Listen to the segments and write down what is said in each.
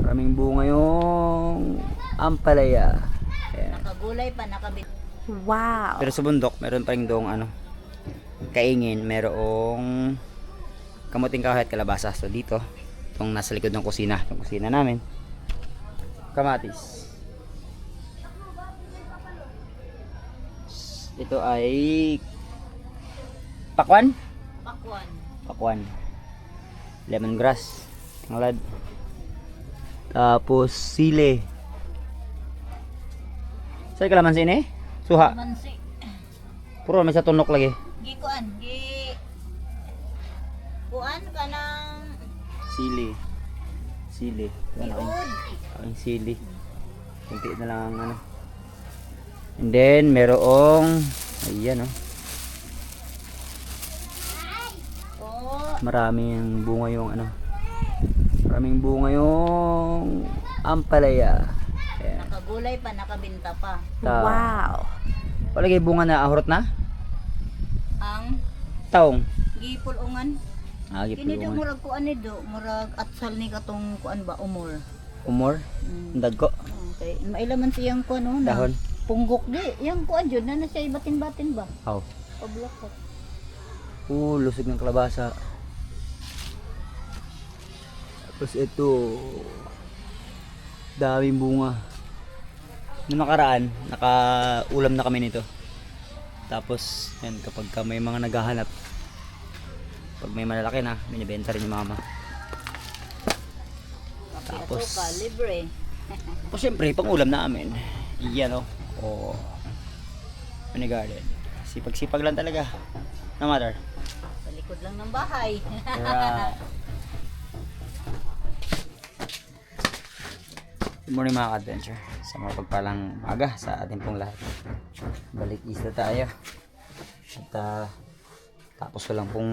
Maraming bunga yung ampalaya. Ayan. Nakagulay pa, nakabit. Wow. Pero sa bundok, meron pa rin doong kaingin, merong kamuting kahoy at kalabasa. So dito, itong nasa likod ng kusina, itong kusina namin, kamatis. Ito ay pakwan? Pakwan. Pakwan. Lemongrass. Ngalad. Tapos sili. Sa'yo kalamansi ini? Suha. Mansi. Puro may sa tunok lagi. Kuan ka ng Sili. Sili. Ano iod. ang sili. Kunti na lang ang And then merong ayan Oh, maraming bunga yung maraming bunga yung ampalaya. Ayan. nakagulay pa, nakabinta pa. Wow. Palagay bunga na ahurot na? Ang Taong. gipulungan. Kini do Gipulungan. murag kuan ni do, murag atsal ni katong kuan ba umor. Umor. Andad ko. Okay, mailaman siyang kuan no. Dahon. Punggok di, yang kuan jud na siya ibatin-batin ba? Aw. Pablok ko. Lusog ng kalabasa. Tapos ito, daming bunga. Noong nakaraan, nakaulam na kami nito. Tapos, yan, kapag may mga naghahanap, pag may malalaki na, binibenta rin yung mama. Tapos, Ka libre. o syempre, pang ulam namin. Iyan o mini garden. Sipag-sipag lang talaga. No matter. Sa likod lang ng bahay. Right. Good morning mga ka-adventure. Sa mga pagpalang aga sa ating pong lahat. Balik isla tayo. At tapos ko lang pong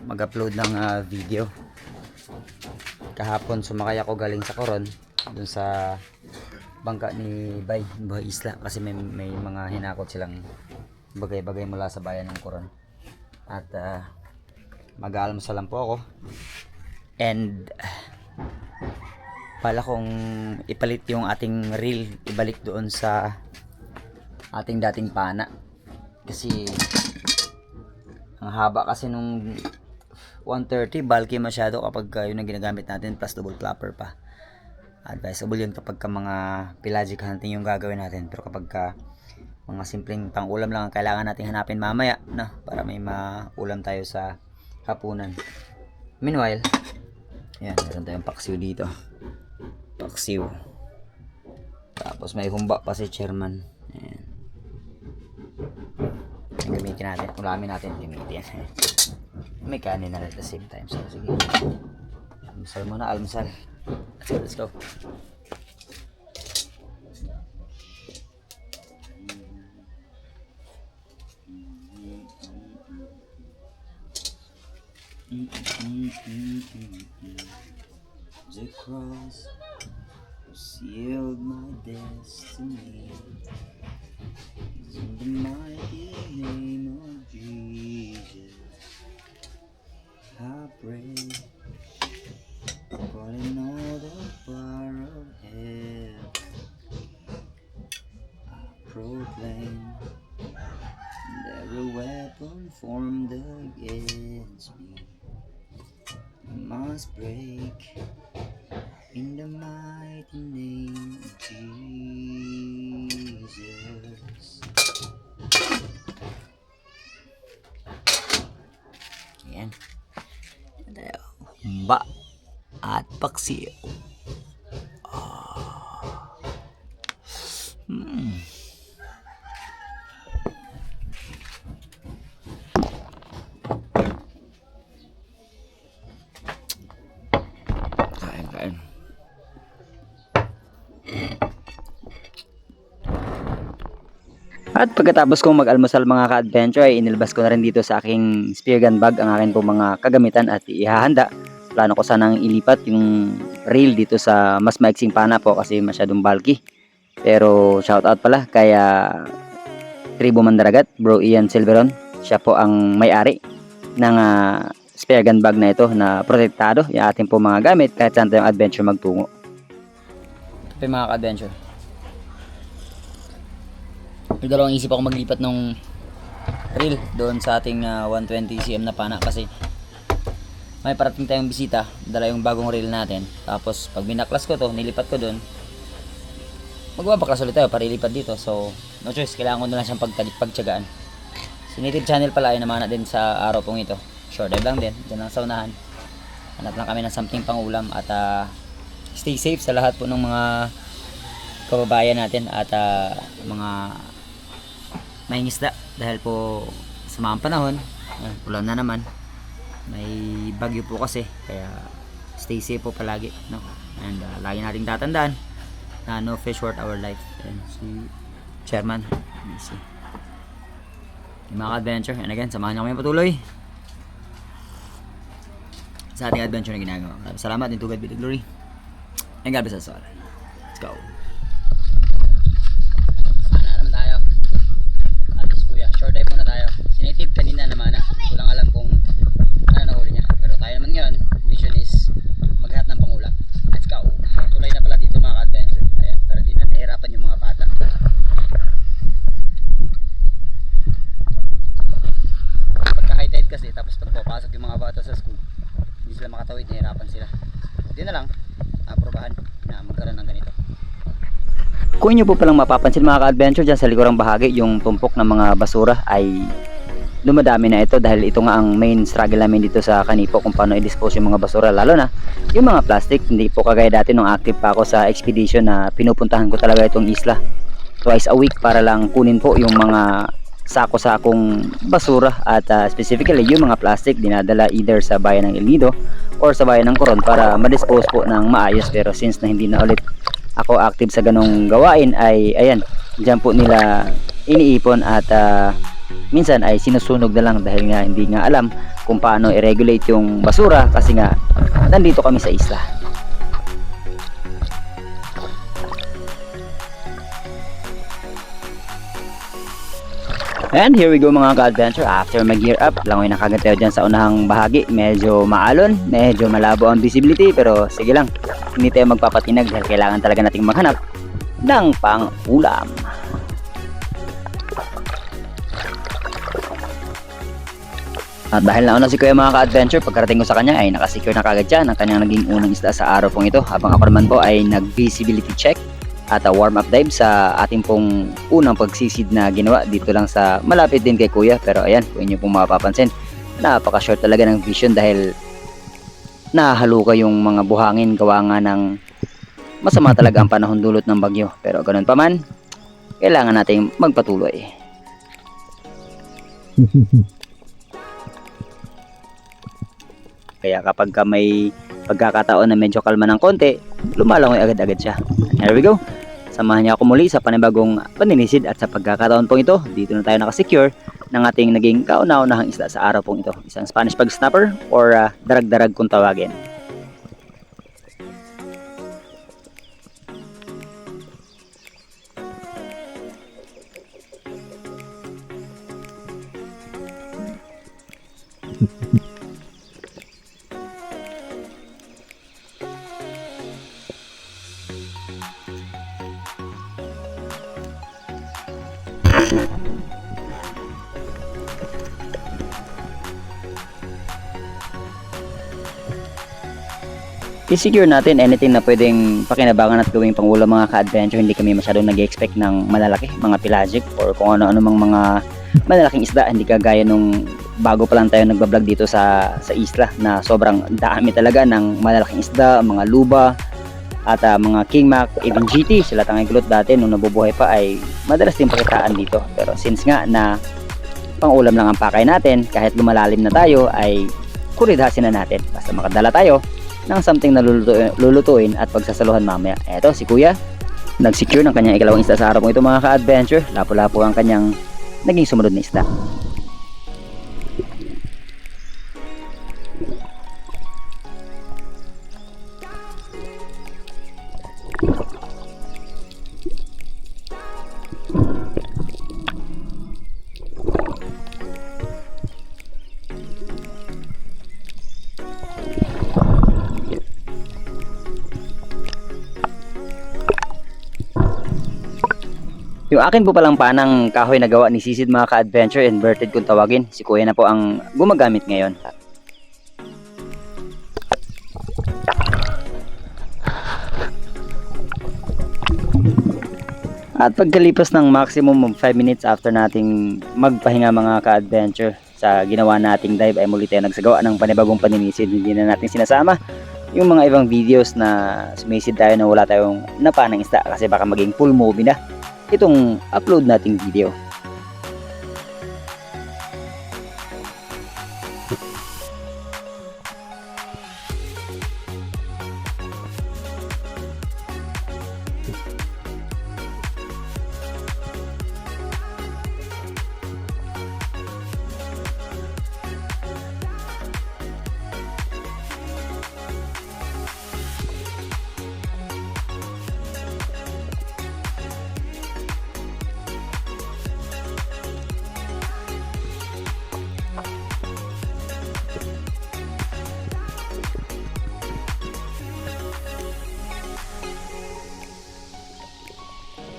mag-upload ng video. Kahapon sumakay ako galing sa Coron. Dun sa bangka ni Buhay Isla. Kasi may mga hinakot silang bagay-bagay mula sa bayan ng Coron. At mag-aalmusal lang po ako. And pala kong ipalit yung ating reel, ibalik doon sa ating dating pana. Kasi ang haba kasi nung 130, bulky masyado kapag yun ang ginagamit natin plus double clapper pa. Advisable yun kapag mga pelagic hunting yung gagawin natin. Pero kapag mga simpleng pang-ulam lang ang kailangan natin hanapin mamaya, no? Para may maulam tayo sa hapunan. Meanwhile, yan, meron tayong paksiw dito. Paksiw. Tapos may humba pa si chairman. Ayan. Yung gamitin natin, ulamin natin, gamitin. May kanin na at the same time. So, sige. Almusal muna, almusal. Let's go. The cross sealed my destiny. In the mighty name of Jesus, I pray. Calling all the power of hell, I proclaim that every weapon formed against me must break in the mighty name of Jesus. Ayan. Humba at paksiw. Kain. At pagkatapos kong mag-almusal mga ka-adventure ay inilabas ko na rin dito sa aking spear gun bag ang akin pong mga kagamitan at ihahanda. Plano ko sanang ilipat yung reel dito sa mas maiksing pana po kasi masyadong bulky. Pero shoutout pala kay Tribo Mandaragat, Bro Ian Silveron. Siya po ang may-ari ng spear gun bag na ito na protektado yung ating po mga gamit kahit saan tayong adventure magtungo. pa yung mga ka-adventure. May dalawang isip ako maglipat nung reel doon sa ating 120 cm na pana kasi may parating tayong bisita, dala yung bagong reel natin. Tapos pag binaklas ko to, nilipat ko doon, magbabaklas ulit tayo para ilipat dito. So no choice, kailangan ko na lang siyang pagtyagaan. Si Native Channel pala ay namana din sa araw pong ito. Short dive lang din, dyan lang sa unahan. Hanap lang kami ng something pang ulam at stay safe sa lahat po ng mga kababayan natin at mga mangingisda dahil po sa mga panahon, ulan na naman, may bagyo po kasi, kaya stay safe po palagi, no? And lagi nating tatandaan na no fish worth our life. And si Chairman, si yung mga adventure, and again, samahan niyo kami patuloy sa ating adventure na ginagawa. Maraming salamat, and to God be the glory, and God bless us all. Let's go. Sana naman tayo. Atis kuya, short dive muna tayo. Si Native kanina naman na, walang alam kung ano nahuli niya. Pero tayo naman ngayon, mission is maghahat ng pangulam. Let's go. Tuloy na pala dito mga ka-adventure. Ayan, para di na nahirapan yung mga bata. Pagka high tide kasi, tapos pag papasok yung mga bata sa school, hindi sila makatawid, nahirapan sila. Hindi na lang, aprobahan na magkaroon ng ganito. Kung inyo po palang mapapansin mga ka-adventure, dyan sa likurang bahagi, yung tumpok ng mga basura ay dumadami na ito dahil ito nga ang main struggle namin dito sa Kanipo kung paano i-dispose yung mga basura, lalo na yung mga plastic. Hindi po kagaya dati nung active pa ako sa expedition na pinupuntahan ko talaga itong isla twice a week para lang kunin po yung mga sako-sakong basura at specifically yung mga plastic dinadala either sa bayan ng El Nido or sa bayan ng Coron para ma-dispose po ng maayos. Pero since na hindi na ulit ako active sa ganong gawain ay ayan, dyan po nila iniipon at minsan ay sinusunog na lang dahil nga hindi nga alam kung paano i-regulate yung basura kasi nga nandito kami sa isla. And here we go mga ka-adventure. After mag-gear up, langoy na kagad tayo dyan sa unahang bahagi. Medyo maalon, medyo malabo ang visibility, pero sige lang, hindi tayo magpapatinag dahil kailangan talaga nating maghanap ng pang-ulam. At dahil nauna si Kuya mga ka-adventure, pagkarating ko sa kanya ay nakasecure na kagad siya ng kanyang naging unang isda sa araw pong ito, habang ako naman po ay nag-visibility check at warm-up dive sa ating pong unang pagsisid na ginawa dito lang sa malapit din kay Kuya. Pero ayan, kung inyo pong mapapansin, napaka-short talaga ng vision dahil nahaluka yung mga buhangin gawa nga ng masama talaga ang panahon dulot ng bagyo. Pero ganun pa man, kailangan nating magpatuloy. Kaya kapag may pagkakataon na medyo kalma ng konti, lumalangoy agad-agad siya. Here we go. Samahan niya ako muli sa panibagong paninisid at sa pagkakataon pong ito, dito na tayo nakasecure ng ating naging kauna-unahang isda sa araw pong ito. Isang Spanish pag snapper or darag-darag kung tawagin. I-secure natin anything na pwedeng pakinabangan at gawing pangulam mga ka-adventure. Hindi kami masyadong nag-expect ng malalaki, mga pelagic or kung ano-ano mang mga malalaking isda. Hindi kagaya nung bago pa lang tayo nagbablog dito sa isla na sobrang dami talaga ng malalaking isda, mga luba at mga king mac, even GT. Sila tangay kulot dati nung nabubuhay pa ay madalas din pakitaan dito. Pero since nga na pangulam lang ang pakay natin, kahit lumalalim na tayo ay kuridhasin na natin basta makadala tayo ng something na lulutuin at pagsasaluhan mamaya. Eto si Kuya, nag-secure ng kanyang ikalawang isda sa araw mo ito mga ka-adventure. Lapo-lapo ang kanyang naging sumunod na isda. Yung akin po palang panang kahoy na gawa ni Sisid mga ka-adventure, inverted kung tawagin, si Kuya na po ang gumagamit ngayon. At pagkalipas ng maximum of 5 minutes after nating magpahinga mga ka-adventure sa ginawa nating dive, ay muli tayo nagsagawa ng panibagong paninisid. Hindi na natin sinasama yung mga ibang videos na sumisid tayo na wala tayong napanang isda kasi baka maging full movie na itong upload nating video.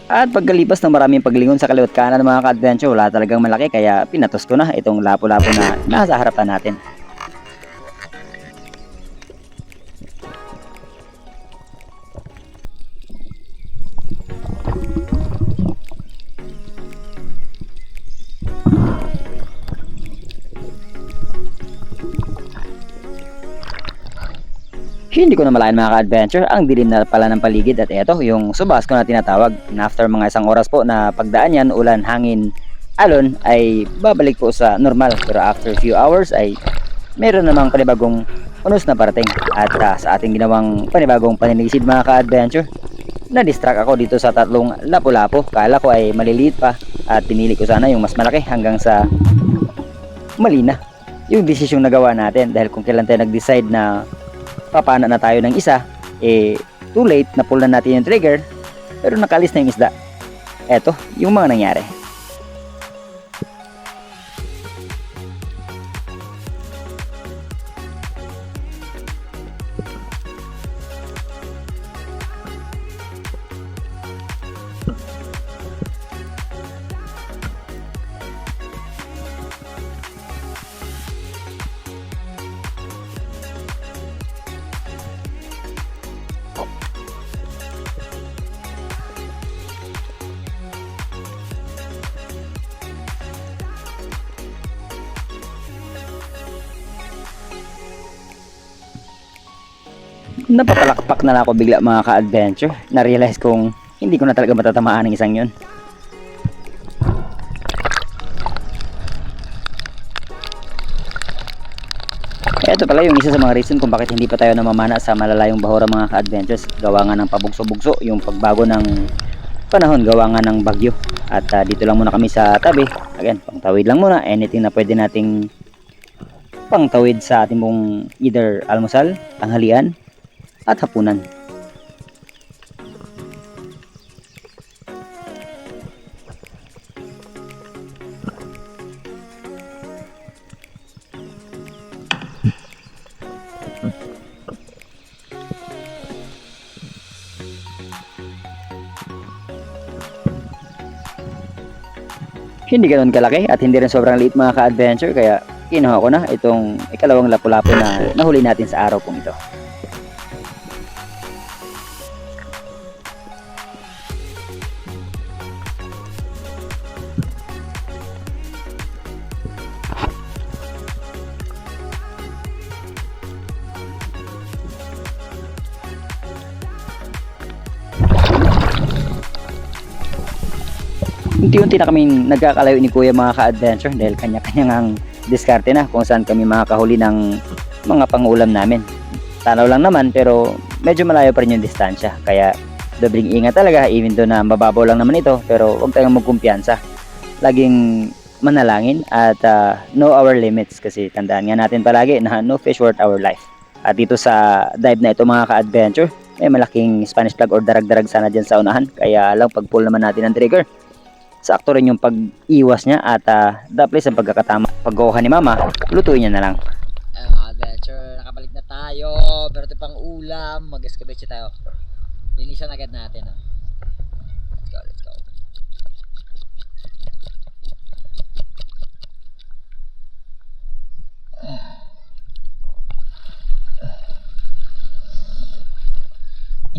At pagkalipas ng maraming paglingon sa kaliwat kanan ng mga ka-adventure, wala talagang malaki kaya pinatos ko na itong lapo-lapo na nasa harapan natin. Hindi ko na malayan mga ka-adventure, ang dilim na pala ng paligid at eto yung subas ko na tinatawag. Na after mga isang oras po na pagdaan yan, ulan, hangin, alon, ay babalik po sa normal. Pero after few hours ay meron namang panibagong unos na parating. At sa ating ginawang panibagong paninisid mga ka-adventure, na-distract ako dito sa tatlong lapu-lapo. Kala ko ay maliliit pa at pinili ko sana yung mas malaki hanggang sa malina yung desisyong nagawa natin. Dahil kung kailan tayo nag-decide na papana na tayo ng isa, too late, na-pull na natin yung trigger pero nakalis na yung isda. Eto yung mga nangyari. Napapalakpak na ako bigla mga ka-adventure. Na-realize kong hindi ko na talaga matatamaan ng isang yun. Ito pala yung isa sa mga reason kung bakit hindi pa tayo namamana sa malalayong bahura mga ka-adventures. Gawa nga ng pabugso-bugso, yung pagbago ng panahon, gawa nga ng bagyo. At dito lang muna kami sa tabi. Again, pangtawid lang muna. Anything na pwede nating pangtawid sa ating mong either almusal, tanghalian, at hapunan. Hindi ganoon kalaki at hindi rin sobrang liit mga ka-adventure, kaya kinuha ko na itong ikalawang lapu-lapu na nahuli natin sa araw pong ito. Unti-unti na kaming nagkakalayo ni Kuya mga ka-adventure dahil kanya-kanyang diskarte na kung saan kami makakahuli ng mga pangulam namin. Tanaw lang naman pero medyo malayo pa rin yung distansya, kaya dobling ingat talaga even though na mababaw lang naman ito, pero huwag tayong magkumpiyansa. Laging manalangin at know our limits kasi tandaan nga natin palagi na no fish worth our life. At dito sa dive na ito mga ka-adventure, may malaking Spanish flag or darag-darag sana dyan sa unahan, kaya lang pag pull naman natin ang trigger, sakto rin yung pag-iwas niya at the place ang pagkakatama. Pag-kuha ni Mama, lutuin niya na lang. Adventure, nakabalik na tayo. Pero ito pang ulam, mag-escabeche tayo. Linisan agad natin. Let's go, let's go.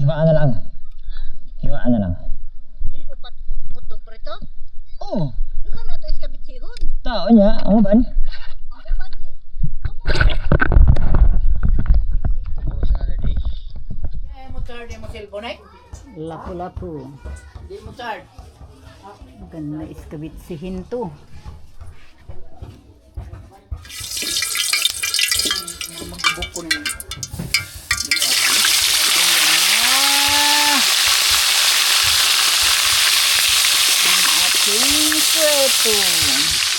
hiwaan na lang. Hiwaan na lang. Dili upat hotdog prito. Oo. Duha na to iskabit sihon. Tao niya, ang uban. Ang uban di. Lapu-lapu. Maganda iskabit sihin to. Magbuko na yun. Ang ating preto.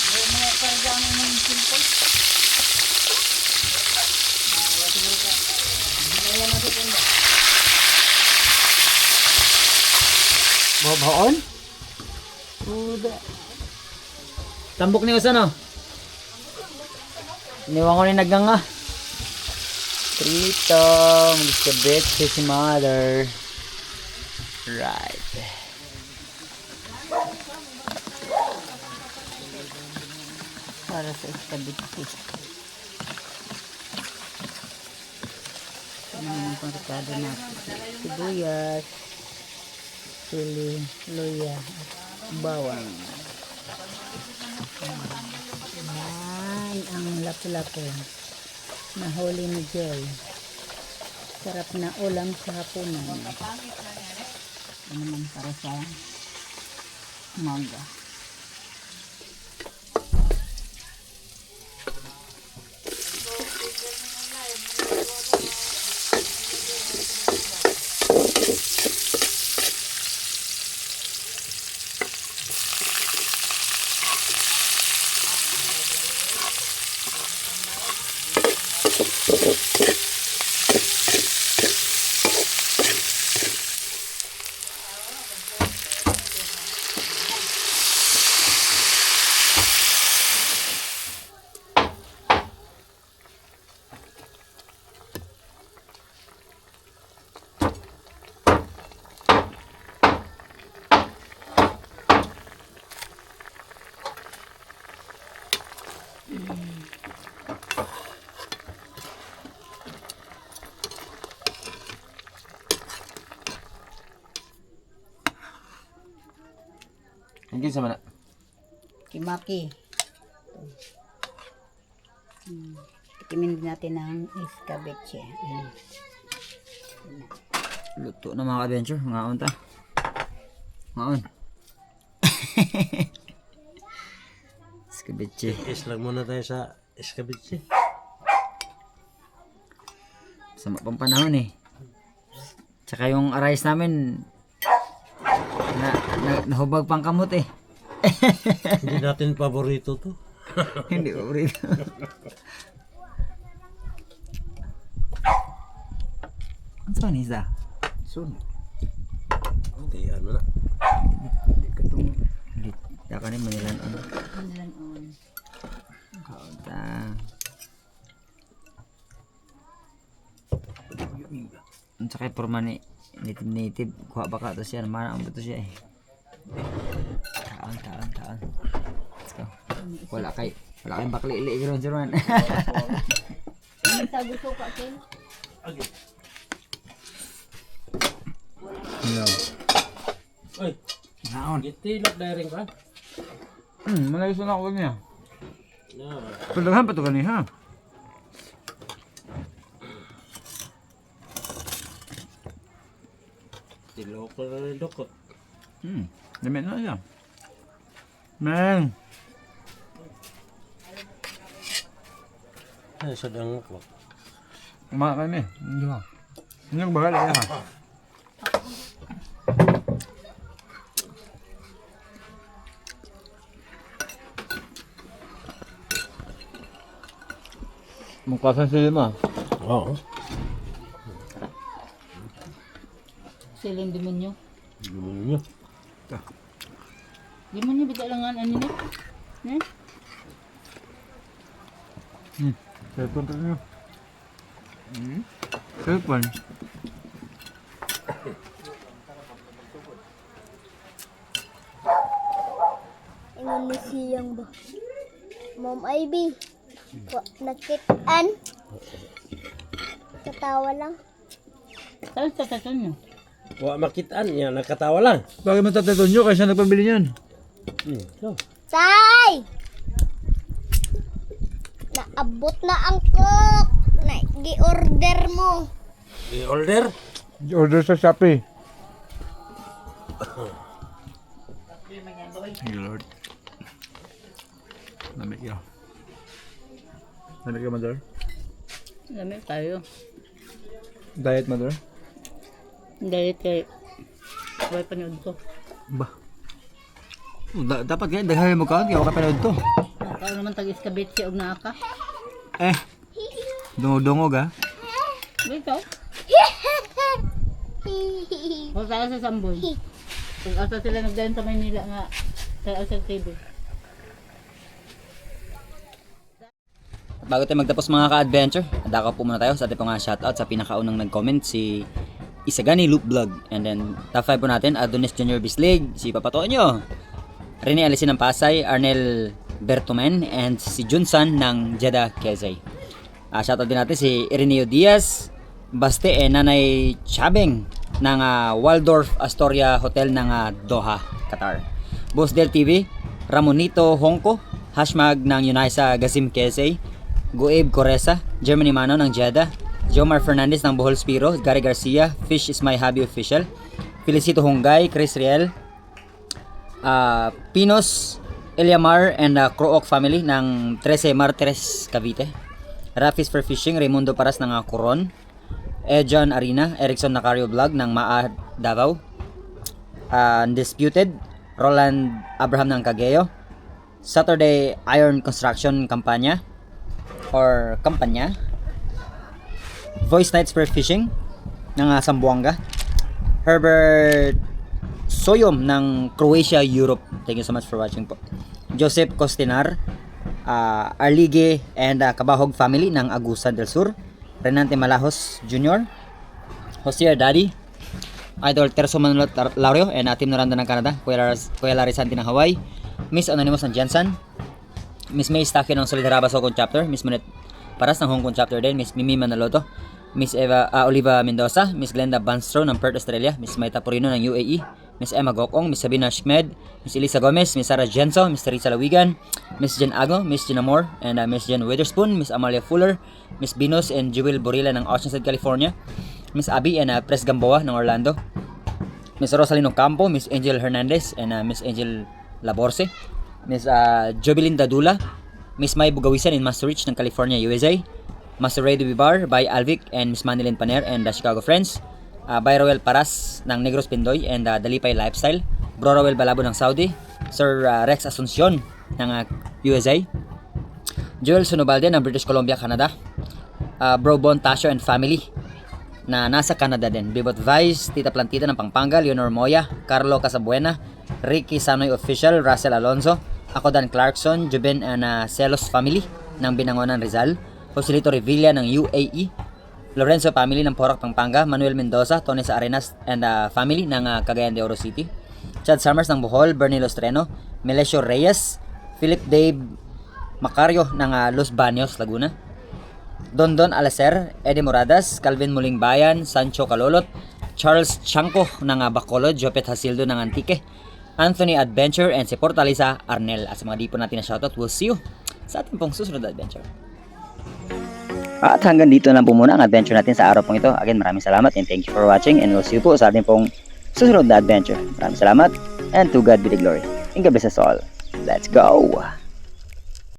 Mga karga mo ng simple. Baon? Uda. Tambok ni Usan, oh. Iniwan ko ni Naganga. Prito, mag-iskabit si mother. Right. Para sa iskabit si. Ano naman pang rekado natin? Sibuyas, sili, luya, at bawang. Yan ang lapu-lapu. Nahuli ni Joy. Sarap na ulam sa hapunan. Ano naman para sa umaga. Hanggang sa mana? Kimaki. Tikimin din natin ang iskabeche. Luto na mga adventure. Ngaon ta. Ngaon. Iskabitche. Islang muna tayo sa escabeche. Sama pang panahon eh. Tsaka yung arais namin nahubag pang kamot eh. Hindi natin paborito to. Hindi ko rito. Ang saan isa? Sun. Okay, ano na. Daka ni Manilan on. Kanilan on. Kaunta. Ang sakay porma ni native. Kuha baka to siya. Mana ang to siya eh. Taon. Let's go. Wala kayong bakli-ili gano'n sir man. Ano sa gusto ka, Ken? No. Oy, Naon. gitilak daring ka. Malayo sa ako niya. Yeah. Tulungan pa to kaniha. Tilok ko na rin dokot. Dami na siya. Man. Ay, sadang ko. Kumain kami. Hindi ba? Hindi ko bagal ya. Mukha sila ma. Oo. Siling demonyo. Gano'n nyo. Demonyo bigla lang ano nila. Eh? Cellphone pa niyo. Cellphone. Ingon ni siyang ba? Mom Ivy. Nakitaan. Katawa lang. Saan sa taton nyo? Wa makitaan niya, nakatawa lang. Bakit mo Tatay Tonyo kaysa nagpabili niyan? No. Say! Naabot na ang cook. Gi-order mo. I-order? Order sa Shopee. Hey Lord. Lamig ka. Lamig ka, Mother? Lamig tayo. Diet, Mother? Dahil kay may panood ko. Ba? Dapat ganyan, daghamin mo ka. Hindi ako kapanood to. Kaya naman tag-iskabit siya og naaka. Dungog-dungog ha. Dito. O saan sa Samboy. Kung asa sila nagdayan sa Maynila nga sa Asal TV. Bago tayo magtapos mga ka-adventure, dako po muna tayo sa ating mga shoutout sa pinakaunang nag-comment, si Isagani Loop Vlog. And then, top 5 po natin, Adonis Junior Bislig, si Papa Tonyo, Rene Alisin ng Pasay, Arnel Bertumen, and si Junsan ng Jeddah, Quezay. Shoutout din natin si Ireneo Diaz, Baste, Nanay Chabeng ng Waldorf Astoria Hotel ng Doha, Qatar. Boss Del TV, Ramonito Hongko, Hashmag ng Yunaisa Gazim Quezay, Gueb Coresa, Germany Mano ng Jeddah, Jomar Fernandez ng Bohol Spiro, Gary Garcia, Fish is my hobby official, Felicito Hungay, Chris Riel, Pinos, Eliamar and Crook family ng 13 Martires Cavite, Rafis for Fishing, Raimundo Paras ng Coron, Ejan Arena, Erickson Nakario Vlog ng Maa Davao, Undisputed, Roland Abraham ng Cageo, Saturday Iron Construction Kampanya, Voice Nights for Fishing ng Sambuanga, Herbert Soyom ng Croatia, Europe. Thank you so much for watching po. Joseph Costinar, Arlige and Kabahog family ng Agusan del Sur, Renante Malajos Jr., Josier Daddy, Idol Terso Manuel Laurio and Team Noranda ng Canada, Kuya Larry Santi ng Hawaii, Miss Anonymous ng Jensen, Miss May Stakio ng Solidarabas Hong Kong Chapter, Miss Manet Paras ng Hong Kong Chapter din, Miss Mimi Manaloto, Miss Oliva Mendoza, Miss Glenda Banstro ng Perth, Australia, Miss Maita Purino ng UAE, Miss Emma Gokong, Miss Sabina Schmed, Miss Elisa Gomez, Miss Sarah Jenso, Miss Teresa Lawigan, Miss Jen Ago, Miss Gina Moore, and Miss Jen Witherspoon, Miss Amalia Fuller, Miss Binos and Jewel Borilla ng Oceanside, California, Miss Abby and Pres Gamboa ng Orlando, Miss Rosalino Campo, Miss Angel Hernandez and Miss Angel Laborse, Miss Jobilin Dadula, Miss May Bugawisan in Master Rich ng California, USA, Master Ray Dubibar by Alvic and Miss Manilyn Paner and Chicago Friends, by Roel Paras ng Negros Pindoy and Dalipay Lifestyle, Bro Roel Balabo ng Saudi, Sir Rex Asuncion ng USA, Joel Sunobalde ng British Columbia, Canada, Bro Bon Tasio and family na nasa Canada din, Bibot Vice, Tita Plantita ng Pampanga, Leonor Moya, Carlo Casabuena, Ricky Sanoy Official, Russell Alonzo, ako Dan Clarkson, Juben and Celos family ng Binangonan, Rizal, Joselito Revilla ng UAE, Lorenzo family ng Porac, Pampanga, Manuel Mendoza, Tony sa Arenas and family ng Cagayan de Oro City, Chad Summers ng Bohol, Bernie Lostreno, Melesio Reyes, Philip Dave Macario ng Los Baños, Laguna, Dondon Alacer, Eddie Moradas, Calvin Muling Bayan, Sancho Kalolot, Charles Chanco ng Bacolod, Jopet Hasildo ng Antique, Anthony Adventure, and si Portalisa Arnel. At sa mga di po natin na shoutout, we'll see you sa ating pong susunod na adventure. At hanggang dito na po muna ang adventure natin sa araw pong ito. Again, maraming salamat and thank you for watching, and we'll see you po sa ating pong susunod na adventure. Maraming salamat and to God be the glory. And God bless us all. Let's go!